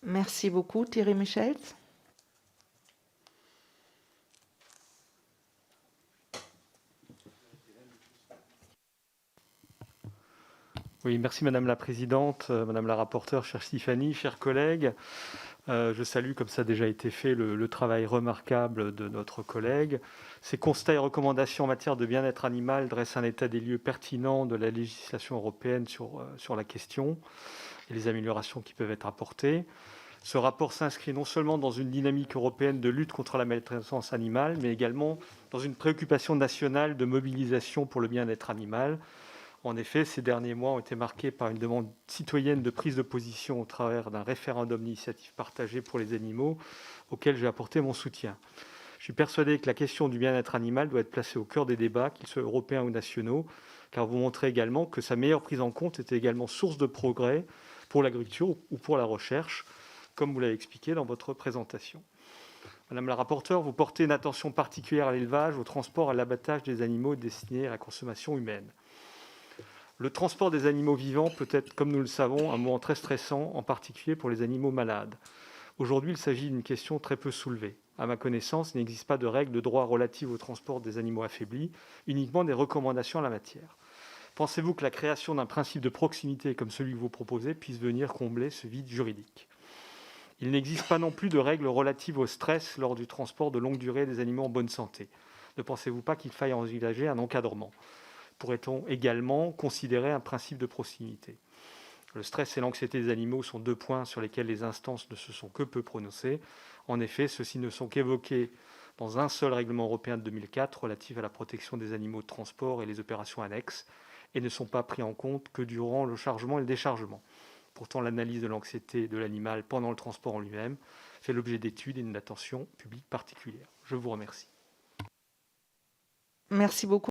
Merci beaucoup. Thierry Michels. Oui, merci Madame la Présidente, Madame la rapporteure, chère Stéphanie, chers collègues. Je salue, comme ça a déjà été fait, le travail remarquable de notre collègue. Ces constats et recommandations en matière de bien-être animal dressent un état des lieux pertinent de la législation européenne sur la question et les améliorations qui peuvent être apportées. Ce rapport s'inscrit non seulement dans une dynamique européenne de lutte contre la maltraitance animale, mais également dans une préoccupation nationale de mobilisation pour le bien-être animal. En effet, ces derniers mois ont été marqués par une demande citoyenne de prise de position au travers d'un référendum d'initiative partagée pour les animaux, auquel j'ai apporté mon soutien. Je suis persuadé que la question du bien-être animal doit être placée au cœur des débats, qu'ils soient européens ou nationaux, car vous montrez également que sa meilleure prise en compte est également source de progrès pour l'agriculture ou pour la recherche, comme vous l'avez expliqué dans votre présentation. Madame la rapporteure, vous portez une attention particulière à l'élevage, au transport et à l'abattage des animaux destinés à la consommation humaine. Le transport des animaux vivants peut être, comme nous le savons, un moment très stressant, en particulier pour les animaux malades. Aujourd'hui, il s'agit d'une question très peu soulevée. À ma connaissance, il n'existe pas de règles de droit relatives au transport des animaux affaiblis, uniquement des recommandations en la matière. Pensez-vous que la création d'un principe de proximité comme celui que vous proposez puisse venir combler ce vide juridique ? Il n'existe pas non plus de règles relatives au stress lors du transport de longue durée des animaux en bonne santé. Ne pensez-vous pas qu'il faille envisager un encadrement ? Pourrait-on également considérer un principe de proximité ? Le stress et l'anxiété des animaux sont deux points sur lesquels les instances ne se sont que peu prononcées. En effet, ceux-ci ne sont qu'évoqués dans un seul règlement européen de 2004 relatif à la protection des animaux de transport et les opérations annexes, et ne sont pas pris en compte que durant le chargement et le déchargement. Pourtant, l'analyse de l'anxiété de l'animal pendant le transport en lui-même fait l'objet d'études et d'une attention publique particulière. Je vous remercie. Merci beaucoup.